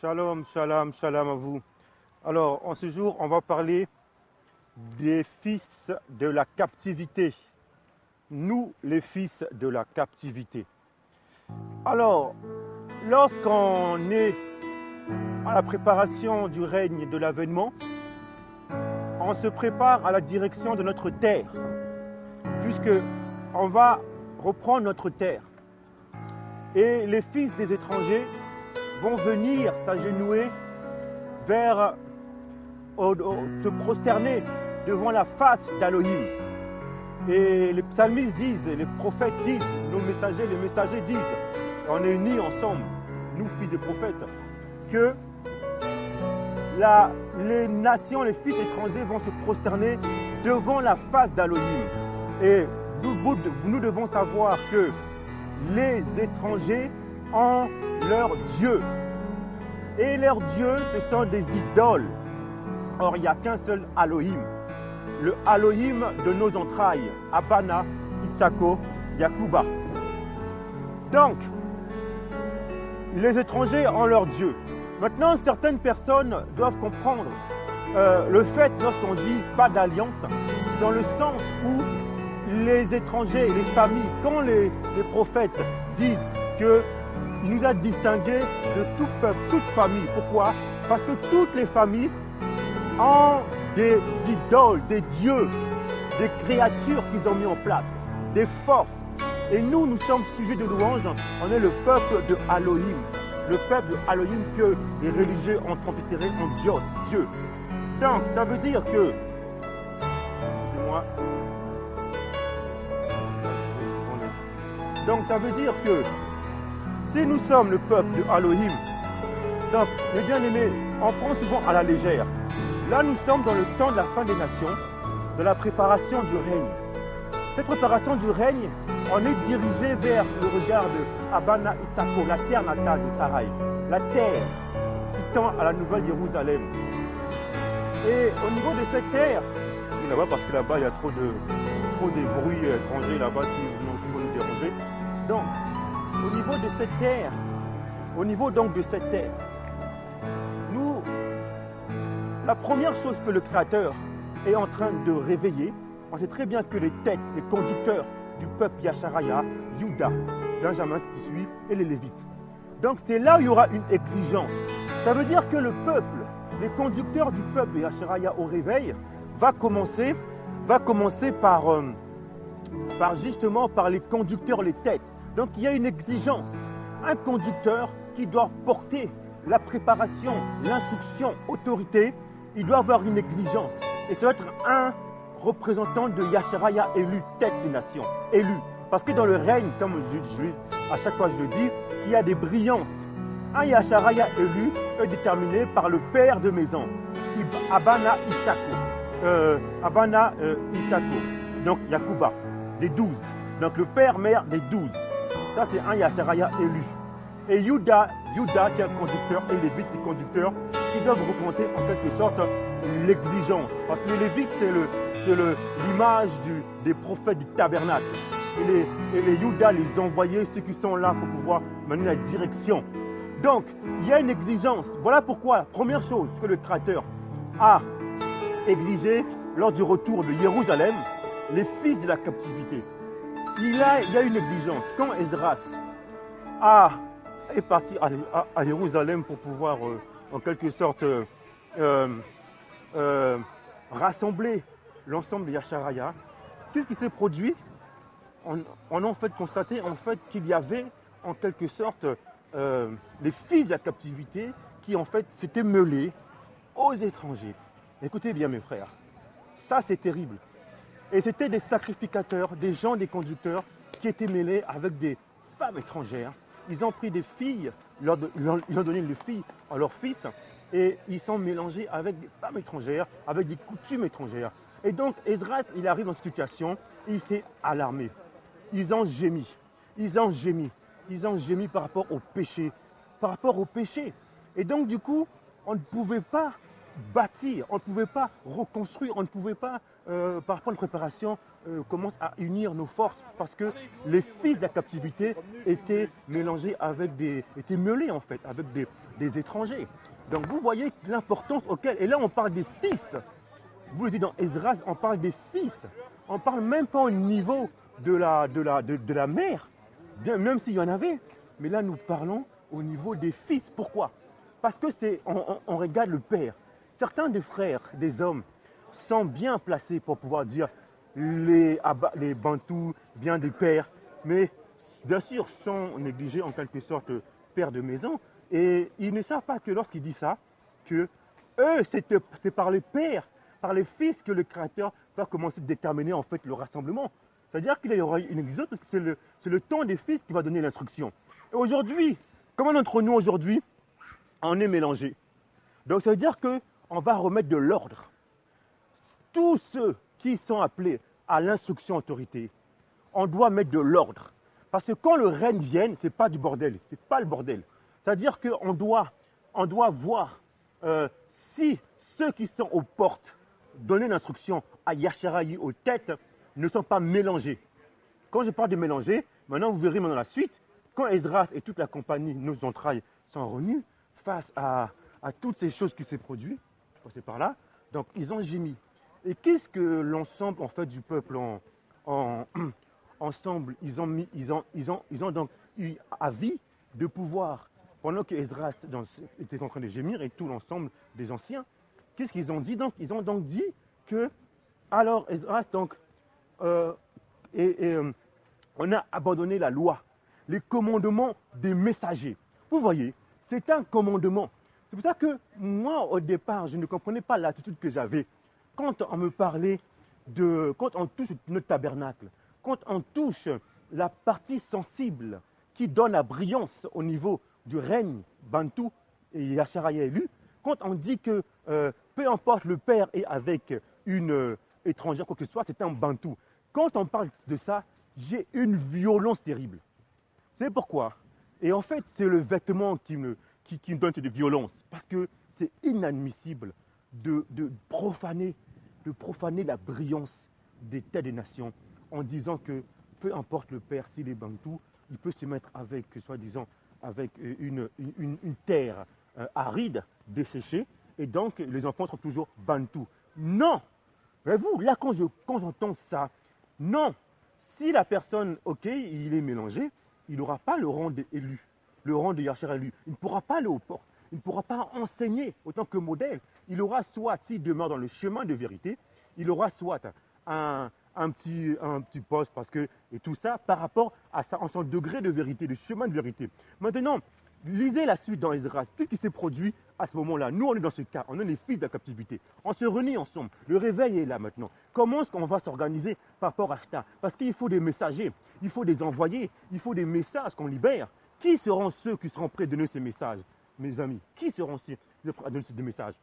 Shalom, shalom, shalom à vous. Alors, en ce jour, on va parler des fils de la captivité. Nous, les fils de la captivité. Alors, lorsqu'on est à la préparation du règne de l'avènement, on se prépare à la direction de notre terre, puisque on va reprendre notre terre. Et les fils des étrangers vont venir s'agenouiller vers, se prosterner devant la face d'Elohim. Et les psalmistes disent, les prophètes disent, les messagers disent, on est unis ensemble, nous fils de prophètes, que les nations, les fils étrangers vont se prosterner devant la face d'Elohim. Et nous devons savoir que les étrangers ont leur Dieu. Et leurs dieux, ce sont des idoles. Or, il n'y a qu'un seul Elohim. Le Elohim de nos entrailles, Abana, Itzako, Yakuba. Donc, les étrangers ont leur Dieu. Maintenant, certaines personnes doivent comprendre le fait, lorsqu'on dit pas d'alliance, dans le sens où les étrangers, les familles, quand les prophètes disent qu'il nous a distingués de tout peuple, toute famille. Pourquoi? Parce que toutes les familles ont des idoles, des dieux, des créatures qu'ils ont mis en place, des forces. Et nous, nous sommes sujets de louange, on est le peuple de Elohim. Le peuple de Elohim que les religieux ont transféré en Dieu. Donc, ça veut dire que, excusez-moi, donc ça veut dire que si nous sommes le peuple de Elohim, donc les bien-aimés, on prend souvent à la légère. Là, nous sommes dans le temps de la fin des nations, de la préparation du règne. Cette préparation du règne, on est dirigé vers le regard de Abana Itzako, la terre natale de Sarai, la terre qui tend à la nouvelle Jérusalem. Et au niveau de cette terre, là-bas, parce que là-bas, il y a trop de bruits étrangers là-bas qui vont nous déranger. Donc, au niveau de cette terre, la première chose que le Créateur est en train de réveiller, on sait très bien que les têtes, les conducteurs du peuple Yasharaya, Juda, Benjamin qui suit, et les Lévites. Donc c'est là où il y aura une exigence. Ça veut dire que le peuple, les conducteurs du peuple Yasharaya au réveil, va commencer par les conducteurs, les têtes. Donc il y a une exigence. Un conducteur qui doit porter la préparation, l'instruction, autorité, il doit avoir une exigence. Et ça doit être un représentant de Yasharaya élu, tête des nations, élu. Parce que dans le règne, comme à chaque fois je le dis, il y a des brillances. Un Yasharaya élu est déterminé par le père de maison, Abana Itzako, donc Yakuba, des 12. Donc le père-mère des 12. Ça c'est un Yasharaya élu. Et Juda qui est un conducteur, et les Lévites les conducteurs, qui doivent représenter en quelque sorte l'exigence. Parce que les Lévites, c'est l'image des prophètes du tabernacle. Et les Juda, les envoyés, ceux qui sont là pour pouvoir mener la direction. Donc, il y a une exigence. Voilà pourquoi, première chose que le Créateur a exigé lors du retour de Jérusalem, les fils de la captivité. Il y a une exigence. Quand Esdras est parti à Jérusalem pour pouvoir, en quelque sorte, rassembler l'ensemble de Yasharaya, qu'est-ce qui s'est produit? On a en fait constaté qu'il y avait en quelque sorte les fils de la captivité qui en fait s'étaient mêlés aux étrangers. Écoutez bien mes frères, ça c'est terrible. Et c'était des sacrificateurs, des gens, des conducteurs qui étaient mêlés avec des femmes étrangères. Ils ont pris des filles, ils ont donné les filles à leurs fils et ils sont mélangés avec des femmes étrangères, avec des coutumes étrangères. Et donc Esdras, il arrive dans cette situation et il s'est alarmé. Ils ont gémi par rapport au péché. Et donc du coup, on ne pouvait pas bâtir, on ne pouvait pas reconstruire, on ne pouvait pas, par rapport à la préparation, commence à unir nos forces parce que les fils de la captivité étaient mélangés avec étaient mêlés en fait avec des étrangers. Donc vous voyez l'importance auquel, et là on parle des fils. Vous le dites dans Esdras, on parle des fils. On ne parle même pas au niveau de la mère, bien, même s'il y en avait. Mais là nous parlons au niveau des fils. Pourquoi? Parce que on regarde le père. Certains des frères, des hommes, sont bien placés pour pouvoir dire les Bantous, bien des pères, mais bien sûr sont négligés en quelque sorte père de maison. Et ils ne savent pas que lorsqu'ils disent ça, que eux, c'est par les pères, par les fils que le Créateur va commencer à déterminer en fait le rassemblement. C'est-à-dire qu'il y aura une exode parce que c'est le temps des fils qui va donner l'instruction. Et aujourd'hui, comment d'entre nous aujourd'hui, on est mélangés. Donc ça veut dire qu'on va remettre de l'ordre. Tous ceux qui sont appelés à l'instruction autorité, on doit mettre de l'ordre. Parce que quand le règne vient, ce n'est pas du bordel, ce n'est pas le bordel. C'est-à-dire qu'on doit voir si ceux qui sont aux portes, donner l'instruction à Yacharaï, aux têtes, ne sont pas mélangés. Quand je parle de mélanger, maintenant vous verrez dans la suite, quand Esdras et toute la compagnie, nos entrailles, sont revenus face à toutes ces choses qui s'est produites, je passais par là, donc ils ont gémi. Et qu'est-ce que l'ensemble en fait du peuple ensemble, ils ont donc eu avis de pouvoir, pendant que Esdras était en train de gémir et tout l'ensemble des anciens, qu'est-ce qu'ils ont dit donc? Ils ont donc dit que, alors Esdras, donc, on a abandonné la loi, les commandements des messagers. Vous voyez, c'est un commandement. C'est pour ça que moi, au départ, je ne comprenais pas l'attitude que j'avais. Quand on me parlait quand on touche notre tabernacle, quand on touche la partie sensible qui donne la brillance au niveau du règne Bantou et Yacharaïa élu, quand on dit que peu importe le père est avec une étrangère, quoi que ce soit, c'est un Bantou. Quand on parle de ça, j'ai une violence terrible. C'est pourquoi. Et en fait, c'est le vêtement qui me donne cette violence. Parce que c'est inadmissible de profaner la brillance des têtes des nations en disant que peu importe le père, s'il est Bantou, il peut se mettre avec, soi-disant, avec une terre aride, desséchée, et donc les enfants seront toujours Bantou. Non! Voyez-vous, là quand j'entends ça, non! Si la personne, ok, il est mélangé, il n'aura pas le rang d'élu, le rang de Yachar élu. Il ne pourra pas aller aux portes, il ne pourra pas enseigner autant que modèle. Il aura soit, s'il demeure dans le chemin de vérité, il aura soit un petit poste parce que, et tout ça par rapport à son degré de vérité, de chemin de vérité. Maintenant, lisez la suite dans Esdras, tout ce qui s'est produit à ce moment-là. Nous, on est dans ce cas, on est les fils de la captivité. On se réunit ensemble. Le réveil est là maintenant. Comment est-ce qu'on va s'organiser par rapport à ça? Parce qu'il faut des messagers, il faut des envoyés, il faut des messages qu'on libère. Qui seront ceux qui seront prêts à donner ces messages, mes amis? Qui seront ceux qui seront prêts à donner ces messages?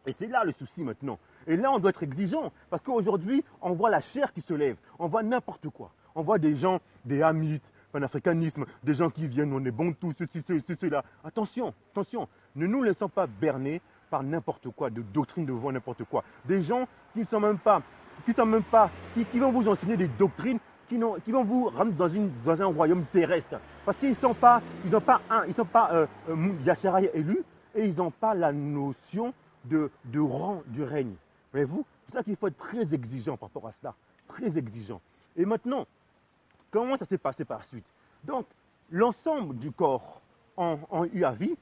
Et c'est là le souci maintenant. Et là, on doit être exigeant. Parce qu'aujourd'hui, on voit la chair qui se lève. On voit n'importe quoi. On voit des gens, des hamites, panafricanisme, des gens qui viennent, on est bon tous, ceci, là. Attention, attention. Ne nous laissons pas berner par n'importe quoi, de doctrines de voix, n'importe quoi. Des gens qui ne sont même pas, qui vont vous enseigner des doctrines qui vont vous ramener dans un royaume terrestre. Parce qu'ils n'ont pas Yacharaï élu et ils n'ont pas la notion de rang du règne. Voyez-vous, c'est ça qu'il faut être très exigeant par rapport à cela. Très exigeant. Et maintenant, comment ça s'est passé par la suite? Donc, l'ensemble du corps ont eu avis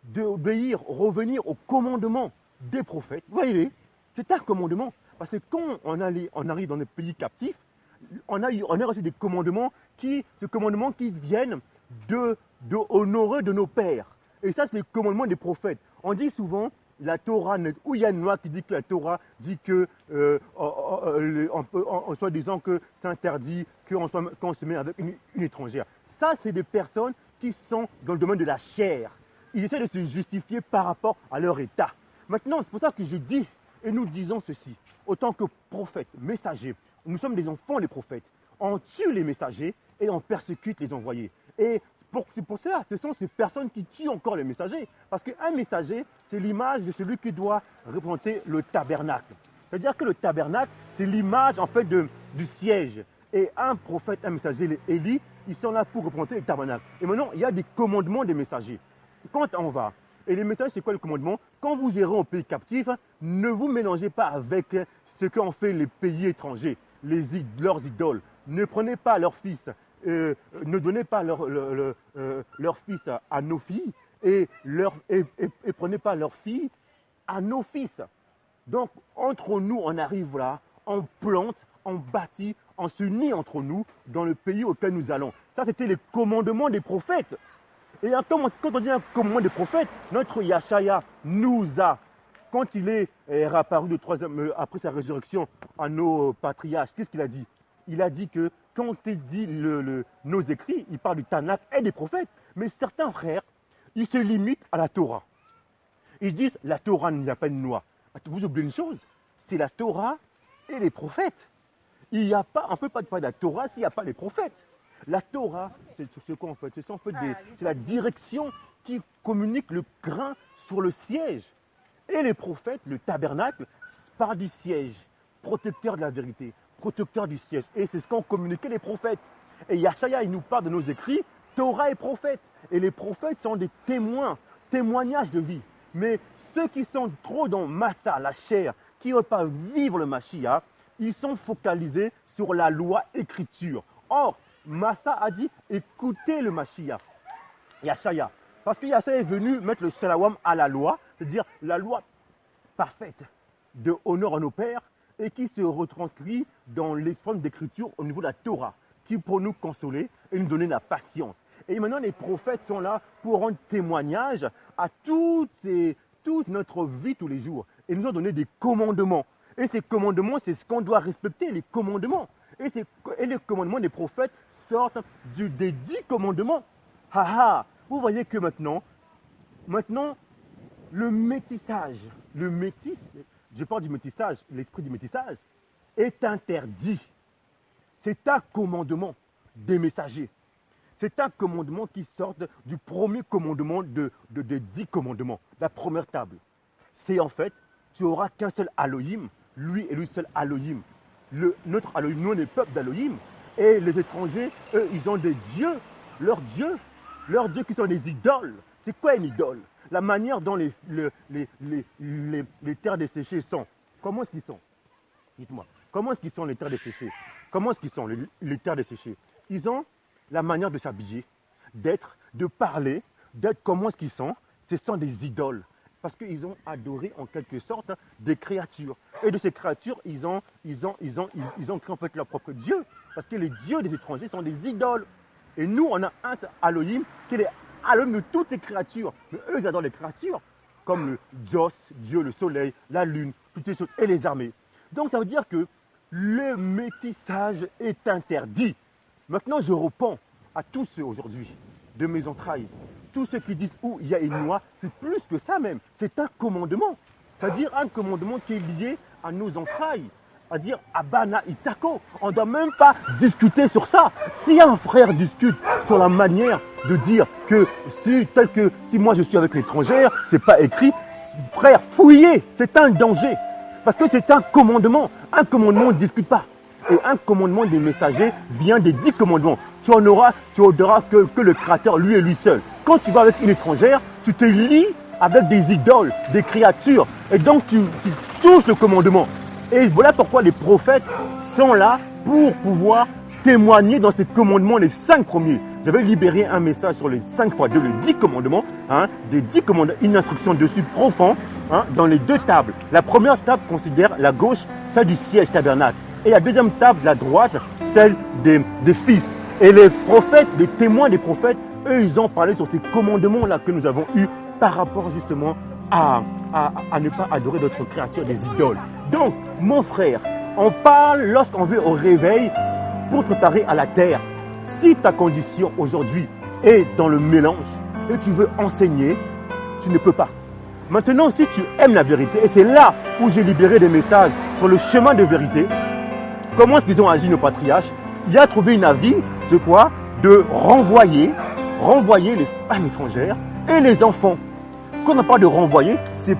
d'obéir, revenir au commandement des prophètes. Vous voyez, c'est un commandement. Parce que quand on arrive dans des pays captifs, on a reçu des commandements qui viennent de honorer de nos pères. Et ça, c'est les commandements des prophètes. On dit souvent, la Torah, où il y a une loi qui dit que la Torah dit que, en soi-disant que c'est interdit qu'on se met avec une étrangère. Ça, c'est des personnes qui sont dans le domaine de la chair. Ils essaient de se justifier par rapport à leur état. Maintenant, c'est pour ça que je dis, et nous disons ceci, autant que prophètes, messagers, nous sommes des enfants des prophètes. On tue les messagers et on persécute les envoyés. Et c'est pour cela, ce sont ces personnes qui tuent encore les messagers. Parce qu'un messager, c'est l'image de celui qui doit représenter le tabernacle. C'est-à-dire que le tabernacle, c'est l'image en fait du siège. Et un prophète, un messager, les Élie, ils sont là pour représenter le tabernacle. Et maintenant, il y a des commandements des messagers. Quand on va, et les messagers, c'est quoi le commandement? Quand vous irez au pays captif, ne vous mélangez pas avec ce qu'ont fait les pays étrangers, leurs idoles. Ne prenez pas leurs fils, ne donnez pas leurs fils à nos filles et prenez pas leurs filles à nos fils. Donc, entre nous, on arrive là, on plante, on bâtit, on s'unit entre nous dans le pays auquel nous allons. Ça, c'était les commandements des prophètes. Et quand on dit un commandement des prophètes, notre Yashaya nous a, quand il est réapparu après sa résurrection à nos patriarches, qu'est-ce qu'il a dit? Il a dit que quand il dit nos écrits, il parle du Tanakh et des prophètes. Mais certains frères, ils se limitent à la Torah. Ils disent, la Torah, il n'y a pas une loi. Vous oubliez une chose, c'est la Torah et les prophètes. On ne peut pas parler de la Torah s'il n'y a pas les prophètes. La Torah, c'est quoi en fait? C'est la direction qui communique le grain sur le siège. Et les prophètes, le tabernacle, parle du siège, protecteur de la vérité, protecteur du siège. Et c'est ce qu'ont communiqué les prophètes. Et Yashaya, il nous parle de nos écrits, Torah et prophètes. Et les prophètes sont des témoignages de vie. Mais ceux qui sont trop dans Massa, la chair, qui ne veulent pas vivre le Mashiach, ils sont focalisés sur la loi écriture. Or, Massa a dit, écoutez le Mashiach, Yashaya. Parce que Yashaya est venu mettre le Shalawam à la loi, c'est-à-dire la loi parfaite de honneur à nos pères et qui se retranscrit dans les formes d'écriture au niveau de la Torah, qui pour nous consoler et nous donner la patience. Et maintenant, les prophètes sont là pour rendre témoignage à toute notre vie tous les jours. Et nous ont donné des commandements. Et ces commandements, c'est ce qu'on doit respecter, les commandements. Et les commandements des prophètes sortent des 10 commandements. Vous voyez que maintenant, le métissage, je parle du métissage, l'esprit du métissage, est interdit. C'est un commandement des messagers. C'est un commandement qui sort du premier commandement des 10 commandements, la première table. C'est en fait, tu n'auras qu'un seul Elohim, lui et lui seul Elohim. Notre Elohim, nous on est peuple d'Elohim. Et les étrangers, eux, ils ont des dieux, leurs dieux qui sont des idoles. C'est quoi une idole? La manière dont les terres desséchées sont. Comment est-ce qu'ils sont? Dites-moi. Comment est-ce qu'ils sont les terres desséchées? Comment est-ce qu'ils sont les terres desséchées? Ils ont la manière de s'habiller, d'être, de parler, d'être comment est-ce qu'ils sont. Ce sont des idoles. Parce qu'ils ont adoré en quelque sorte des créatures. Et de ces créatures, ils ont créé en fait leur propre Dieu. Parce que les dieux des étrangers sont des idoles. Et nous, on a un Elohim qui est Elohim de toutes ces créatures. Mais eux, ils adorent les créatures, comme le Dios, Dieu, le soleil, la lune, toutes ces choses, et les armées. Donc ça veut dire que le métissage est interdit. Maintenant, je réponds à tous ceux aujourd'hui de mes entrailles. Tous ceux qui disent où il y a une loi, c'est plus que ça même. C'est un commandement. C'est-à-dire un commandement qui est lié à nos entrailles. C'est-à-dire Abana Itako. On ne doit même pas discuter sur ça. Si un frère discute sur la manière de dire que si moi je suis avec l'étrangère, c'est pas écrit, frère, fouillez, c'est un danger. Parce que c'est un commandement. Un commandement, on ne discute pas. Et un commandement des messagers vient des 10 commandements. Tu n'auras que le Créateur, lui et lui seul. Quand tu vas avec une étrangère, tu te lis avec des idoles, des créatures. Et donc tu touches le commandement. Et voilà pourquoi les prophètes sont là pour pouvoir témoigner dans ces commandements, les 5 premiers. J'avais libéré un message sur les 5 fois 2, les 10 commandements, des 10 commandements, une instruction dessus profond, dans les 2 tables. La première table considère la gauche, celle du siège tabernacle. Et la deuxième table, la droite, celle des fils. Et les prophètes, les témoins des prophètes, eux, ils ont parlé sur ces commandements-là que nous avons eus par rapport justement à ne pas adorer d'autres créatures, des idoles. Donc, mon frère, on parle lorsqu'on veut au réveil pour préparer à la terre. Si ta condition aujourd'hui est dans le mélange et tu veux enseigner, tu ne peux pas. Maintenant, si tu aimes la vérité, et c'est là où j'ai libéré des messages sur le chemin de vérité, comment est-ce qu'ils ont agi nos patriarches? Il a trouvé une avis de quoi? De renvoyer les femmes étrangères et les enfants. Quand on parle de renvoyer, c'est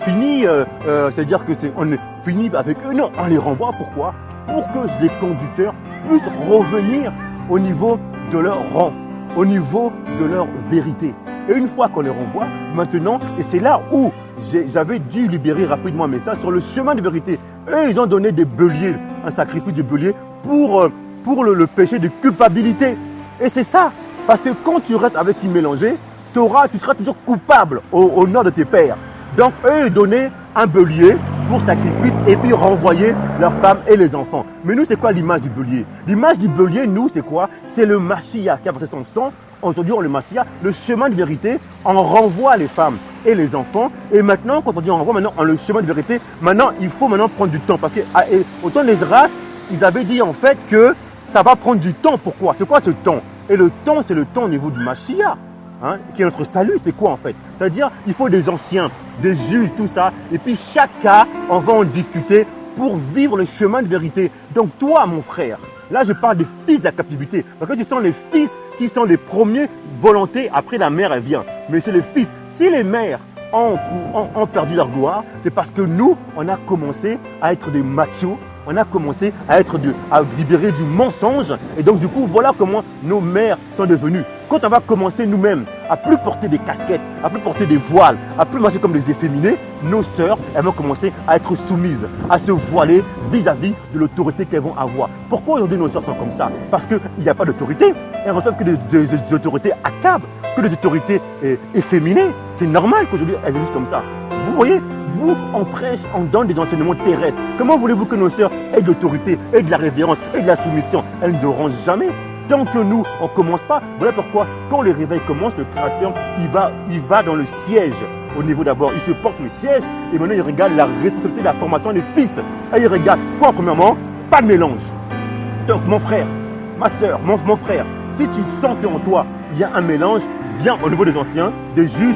fini, c'est-à-dire que on est fini avec eux. Non, on les renvoie. Pourquoi? Pour que les conducteurs puissent revenir au niveau de leur rang, au niveau de leur vérité. Et une fois qu'on les renvoie, maintenant, et c'est là où j'avais dû libérer rapidement un message sur le chemin de vérité. Eux, ils ont donné des béliers, un sacrifice de bélier pour le péché de culpabilité. Et c'est ça, parce que quand tu restes avec une mélangée, tu seras toujours coupable au nom de tes pères. Donc, eux, ils donnaient un bélier pour sacrifice et puis renvoyer leurs femmes et les enfants. Mais nous, c'est quoi l'image du bélier? L'image du bélier, nous, c'est quoi? C'est le Mashiach qui a versé son sang. Aujourd'hui, on le Mashiach, le chemin de vérité, on renvoie les femmes et les enfants. Et maintenant, quand on dit on renvoie, maintenant, le chemin de vérité, maintenant, il faut maintenant prendre du temps. Parce que au temps des races, ils avaient dit en fait que ça va prendre du temps. Pourquoi? C'est quoi ce temps? Et le temps, c'est le temps au niveau du Mashiach. Hein, qui est notre salut, c'est quoi en fait? C'est-à-dire, il faut des anciens, des juges, tout ça, et puis chaque cas, on va en discuter pour vivre le chemin de vérité. Donc toi, mon frère, là je parle des fils de la captivité, parce que ce sont les fils qui sont les premiers volontés, après la mère elle vient, mais c'est les fils. Si les mères ont perdu leur gloire, c'est parce que nous, on a commencé à être des machos, on a commencé à libérer du mensonge, et donc du coup, voilà comment nos mères sont devenues. Quand on va commencer nous-mêmes à plus porter des casquettes, à plus porter des voiles, à plus marcher comme des efféminés, nos sœurs, elles vont commencer à être soumises, à se voiler vis-à-vis de l'autorité qu'elles vont avoir. Pourquoi aujourd'hui nos sœurs sont comme ça? Parce qu'il n'y a pas d'autorité. Elles reçoivent que des autorités accables, que des autorités efféminées. C'est normal qu'aujourd'hui elles agissent comme ça. Vous voyez, vous, on prêche, on donne des enseignements terrestres. Comment voulez-vous que nos sœurs aient de l'autorité, aient de la révérence, aient de la soumission? Elles ne l'auront jamais. Tant que nous, on ne commence pas, voilà pourquoi, quand le réveil commence, le créateur, il va dans le siège. Au niveau d'abord, il se porte le siège, et maintenant il regarde la responsabilité de la formation des fils. Et il regarde, quoi, premièrement, pas de mélange. Donc, mon frère, ma soeur, mon frère, si tu sens qu'en toi, il y a un mélange, viens au niveau des anciens, des juges,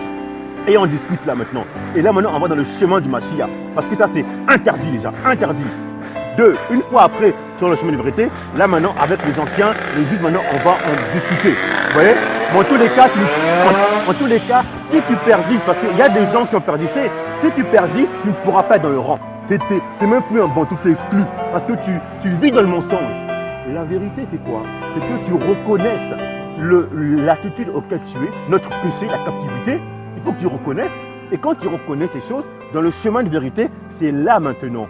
et on discute là maintenant. Et là maintenant, on va dans le chemin du Mashiach. Parce que ça, c'est interdit déjà, interdit. Deux, une fois après, sur le chemin de vérité, là maintenant, avec les anciens, les juges, maintenant, on va en discuter. Vous voyez? Mais en tous les cas, si tu persistes, parce qu'il y a des gens qui ont persisté, si tu persistes, tu ne pourras pas être dans le rang. Tu n'es même plus un bon, tu t'es exclu. Parce que tu vis dans le mensonge. Et la vérité, c'est quoi? C'est que tu reconnaisses l'attitude auquel tu es, notre péché, la captivité. Il faut que tu reconnaisses. Et quand tu reconnais ces choses, dans le chemin de vérité, c'est là maintenant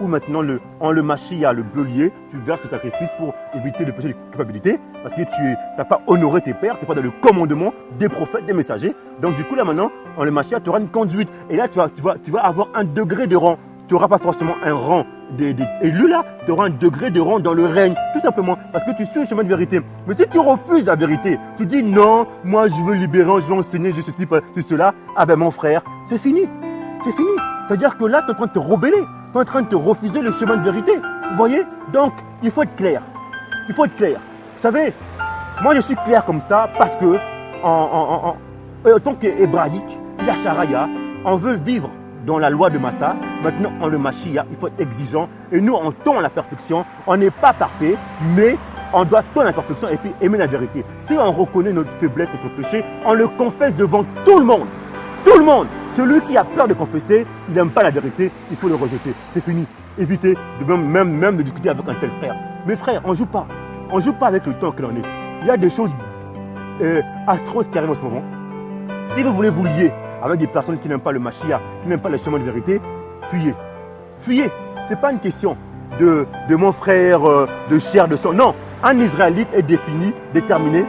où maintenant, en le Mashiach, le bélier, tu verses ce sacrifice pour éviter le péché de culpabilité, parce que tu n'as pas honoré tes pères, tu n'es pas dans le commandement des prophètes, des messagers. Donc du coup, là maintenant, en le Mashiach, tu auras une conduite. Et là, tu vas avoir un degré de rang. Tu n'auras pas forcément un rang d'élu là, tu auras un degré de rang dans le règne, tout simplement, parce que tu suis le chemin de vérité. Mais si tu refuses la vérité, tu dis non, moi je veux libérer, je veux enseigner, je ceci, je cela, ah ben mon frère, c'est fini. C'est fini. C'est-à-dire que là, tu es en train de te rebeller. Tu es en train de te refuser le chemin de vérité. Vous voyez? Donc, il faut être clair. Il faut être clair. Vous savez, moi je suis clair comme ça parce que, en tant qu'hébraïque, Yacharaya, on veut vivre dans la loi de Massa. Maintenant, en le Mashiach, il faut être exigeant. Et nous, on tend à la perfection. On n'est pas parfait, mais on doit tendre à la perfection et puis aimer la vérité. Si on reconnaît notre faiblesse, notre péché, on le confesse devant tout le monde. Tout le monde. Celui qui a peur de confesser, il n'aime pas la vérité, il faut le rejeter. C'est fini. Évitez même de discuter avec un tel frère. Mes frères, on ne joue pas. On ne joue pas avec le temps que l'on est. Il y a des choses astroses qui arrivent en ce moment. Si vous voulez vous lier avec des personnes qui n'aiment pas le Mashiach, qui n'aiment pas le chemin de vérité, fuyez. Fuyez. Ce n'est pas une question de mon frère, de chair, de sang. Non. Un Israélite est défini, déterminé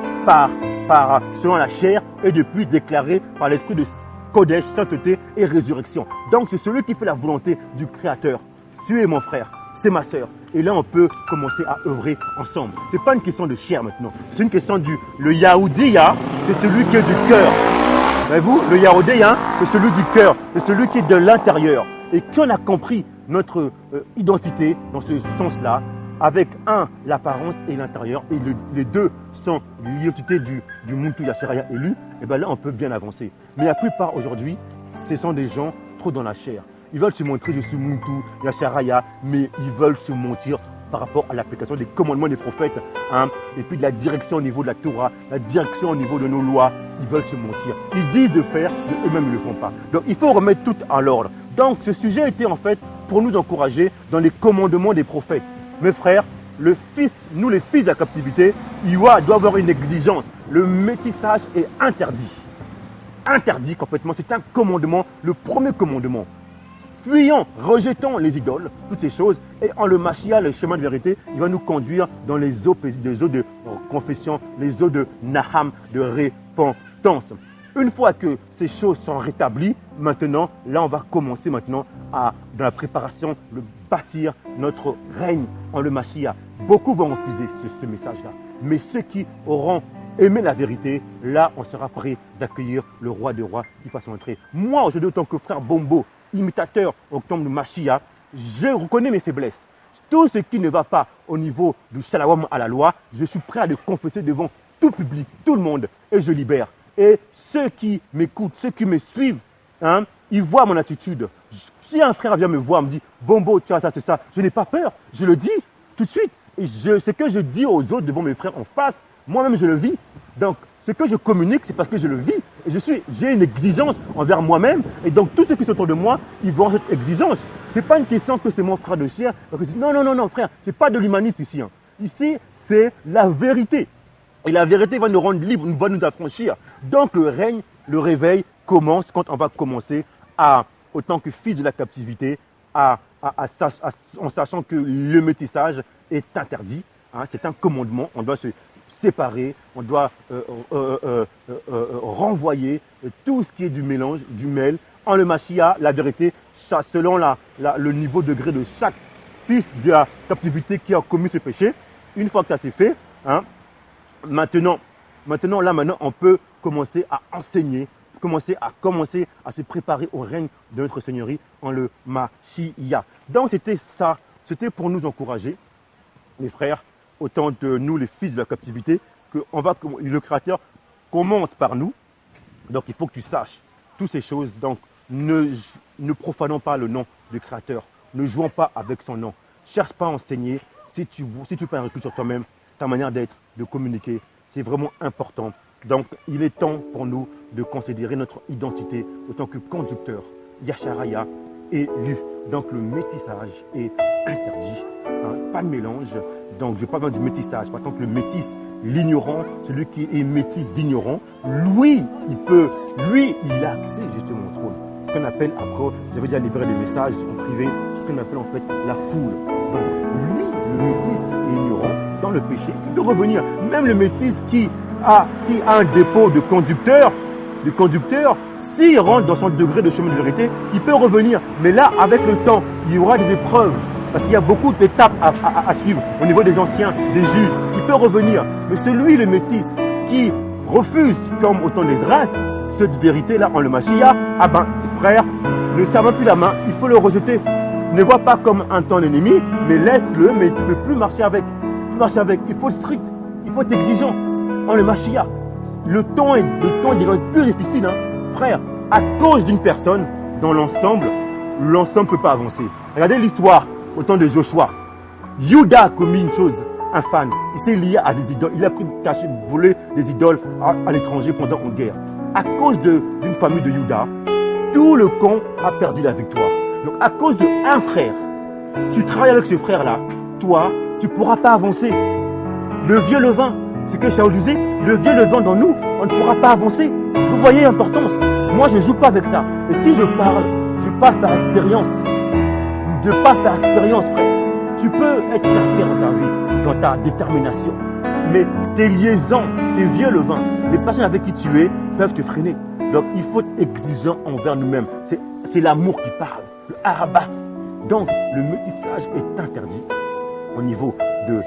selon la chair et depuis déclaré par l'esprit de Kodesh, sainteté et résurrection. Donc c'est celui qui fait la volonté du Créateur. Tu es mon frère, c'est ma soeur. Et là on peut commencer à œuvrer ensemble. Ce n'est pas une question de chair maintenant. C'est une question le Yahudia, c'est celui qui est du cœur. Voyez-vous, le Yahudia, c'est celui du cœur, c'est celui qui est de l'intérieur. Et qu'on a compris notre identité dans ce sens-là, avec l'apparence et l'intérieur, et les deux sont l'identité du Muntu Yacharaya élu, et bien là on peut bien avancer. Mais la plupart aujourd'hui, ce sont des gens trop dans la chair. Ils veulent se montrer, je suis Muntu Yacharaya, mais ils veulent se mentir par rapport à l'application des commandements des prophètes, hein, et puis de la direction au niveau de la Torah, la direction au niveau de nos lois. Ils veulent se mentir. Ils disent de faire, mais eux-mêmes ne le font pas. Donc il faut remettre tout à l'ordre. Donc ce sujet était en fait pour nous encourager dans les commandements des prophètes. Mes frères, nous les fils de la captivité, il doit avoir une exigence. Le métissage est interdit. Interdit complètement, c'est un commandement, le premier commandement. Fuyons, rejetons les idoles, toutes ces choses, et en le Mashiach, le chemin de vérité, il va nous conduire dans les eaux de confession, les eaux de Naham, de repentance. Une fois que ces choses sont rétablies, maintenant, là on va commencer maintenant dans la préparation, de bâtir notre règne en le Mashiach. Beaucoup vont refuser ce message-là, mais ceux qui auront aimé la vérité, là on sera prêt d'accueillir le roi des rois qui va s'entrer. Moi aujourd'hui, en tant que frère Bombo, imitateur au temps de Mashiach, je reconnais mes faiblesses. Tout ce qui ne va pas au niveau du shalom à la loi, je suis prêt à le confesser devant tout le public, tout le monde, et je libère. Et ceux qui m'écoutent, ceux qui me suivent, hein, ils voient mon attitude. Si un frère vient me voir, me dit « Bombo, tu as ça, c'est ça », je n'ai pas peur, je le dis tout de suite. Et ce que je dis aux autres devant mes frères en face, moi-même je le vis. Donc, ce que je communique, c'est parce que je le vis. Et j'ai une exigence envers moi-même. Et donc, tous ceux qui sont autour de moi, ils vont avoir cette exigence. Ce n'est pas une question que c'est mon frère de chair. Non, frère, ce n'est pas de l'humanisme ici. Hein. Ici, c'est la vérité. Et la vérité va nous rendre libres, va nous affranchir. Donc, le règne, le réveil commence quand on va commencer autant que fils de la captivité, en sachant que le métissage est interdit. Hein, c'est un commandement. On doit se séparer, on doit renvoyer tout ce qui est du mélange, du mêle, en le Mashiach, la vérité, selon le niveau degré de chaque fils de la captivité qui a commis ce péché. Une fois que ça s'est fait, hein, maintenant, on peut commencer à enseigner, commencer à se préparer au règne de notre Seigneurie en le Mashiach. Donc c'était ça, c'était pour nous encourager, mes frères, autant de nous les fils de la captivité, que le Créateur commence par nous. Donc il faut que tu saches toutes ces choses. Donc ne profanons pas le nom du Créateur. Ne jouons pas avec son nom. Cherche pas à enseigner. Si tu fais un recul sur toi-même, ta manière d'être, de communiquer, c'est vraiment important. Donc il est temps pour nous de considérer notre identité autant que conducteur. Yasharaya élu. Donc le métissage est interdit. Hein, pas de mélange. Donc je parle du métissage. Par exemple, le métis, l'ignorant, celui qui est métis d'ignorant, lui, il a accès justement au trône. Ce qu'on appelle, après, j'avais déjà livré des messages en privé, ce qu'on appelle en fait la foule. Donc lui, le métis qui est ignorant dans le péché, il peut revenir. Même le métis qui a un dépôt de conducteur, s'il rentre dans son degré de chemin de vérité, il peut revenir. Mais là, avec le temps, il y aura des épreuves. Parce qu'il y a beaucoup d'étapes à suivre au niveau des anciens, des juges. Il peut revenir. Mais celui, le métis, qui refuse, comme autant des races, cette vérité-là en le Mashiach, ah ben, frère, ne serve plus la main, il faut le rejeter. Ne vois pas comme un ton ennemi, mais laisse-le, mais tu ne peux plus marcher avec. Il faut être strict, il faut être exigeant en le Mashiach. Le temps devient plus difficile, hein. Frère, à cause d'une personne, dans l'ensemble ne peut pas avancer. Regardez l'histoire au temps de Joshua. Juda a commis une chose infâme. Il s'est lié à des idoles. Il a pris, caché, volé des idoles à l'étranger pendant une guerre. À cause d'une famille de Juda, tout le camp a perdu la victoire. Donc à cause d'un frère, tu travailles avec ce frère-là, toi, tu ne pourras pas avancer. Le vieux levain, c'est que Shaul disait, le vieux levain dans nous, on ne pourra pas avancer. Vous voyez l'importance. Moi, je ne joue pas avec ça. Et si je parle par expérience. De pas par expérience, frère. Tu peux être sincère dans ta vie, dans ta détermination. Mais tes liaisons, tes vieux levains, les personnes avec qui tu es, peuvent te freiner. Donc, il faut être exigeant envers nous-mêmes. C'est l'amour qui parle, le haraba. Donc, le métissage est interdit au niveau des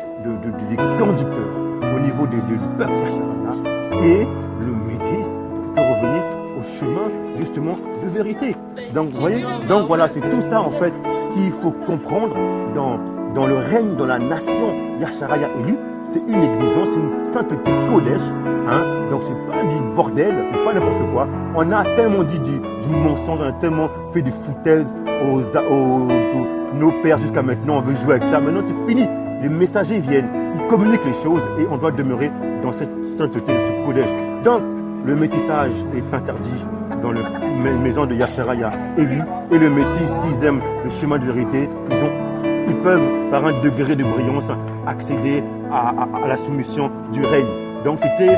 conducteurs, au niveau du peuple Yasharana. Et le métis peut revenir au chemin, justement, de vérité. Donc, vous voyez, donc voilà, c'est tout ça, en fait, qu'il faut comprendre dans le règne, dans la nation Yasharaya élue. C'est une exigence, c'est une sainteté collège. Hein? Donc, c'est pas du bordel, c'est pas n'importe quoi. On a tellement dit du mensonge, on a tellement fait des foutaises nos pères jusqu'à maintenant, on veut jouer avec ça. Maintenant, c'est fini. les messagers viennent, ils communiquent les choses et on doit demeurer dans cette sainteté, ce Kodesh. Donc, le métissage est interdit dans la maison de Yacharaya élu et le métis, s'ils aiment le chemin de vérité, ils peuvent, par un degré de brillance, accéder à la soumission du règne. Donc, c'était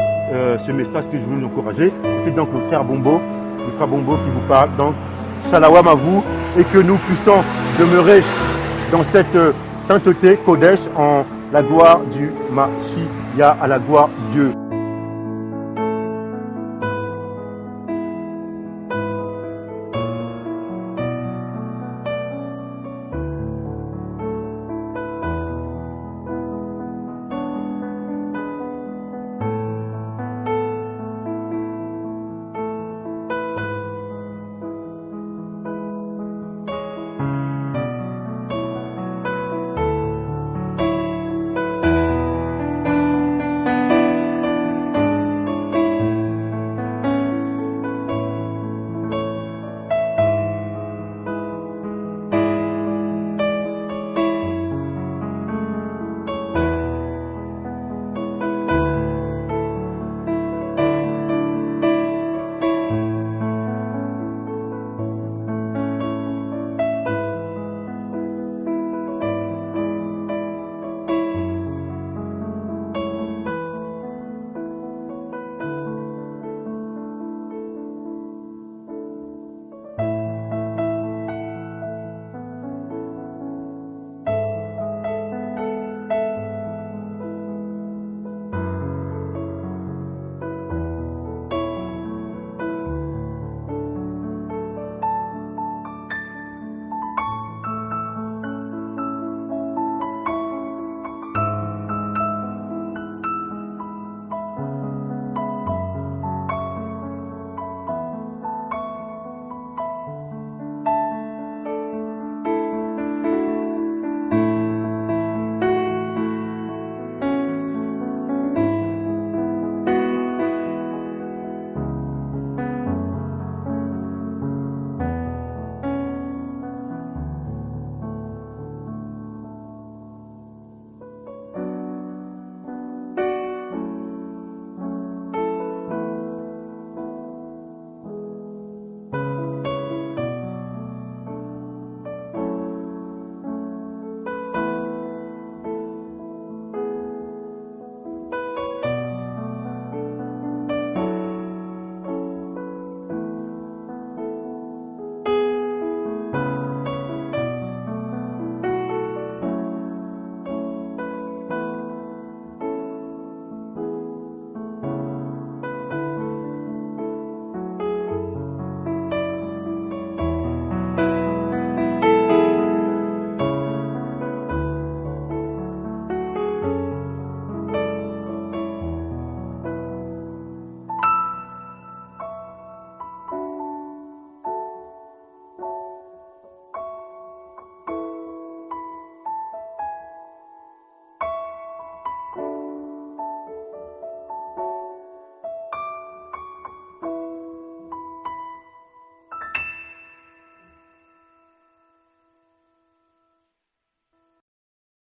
ce message que je voulais vous encourager. C'est donc le frère Bombo qui vous parle. Donc, Shalawam à vous et que nous puissions demeurer dans cette sainteté, Kodesh, en la gloire du Mashiach, à la gloire de Dieu.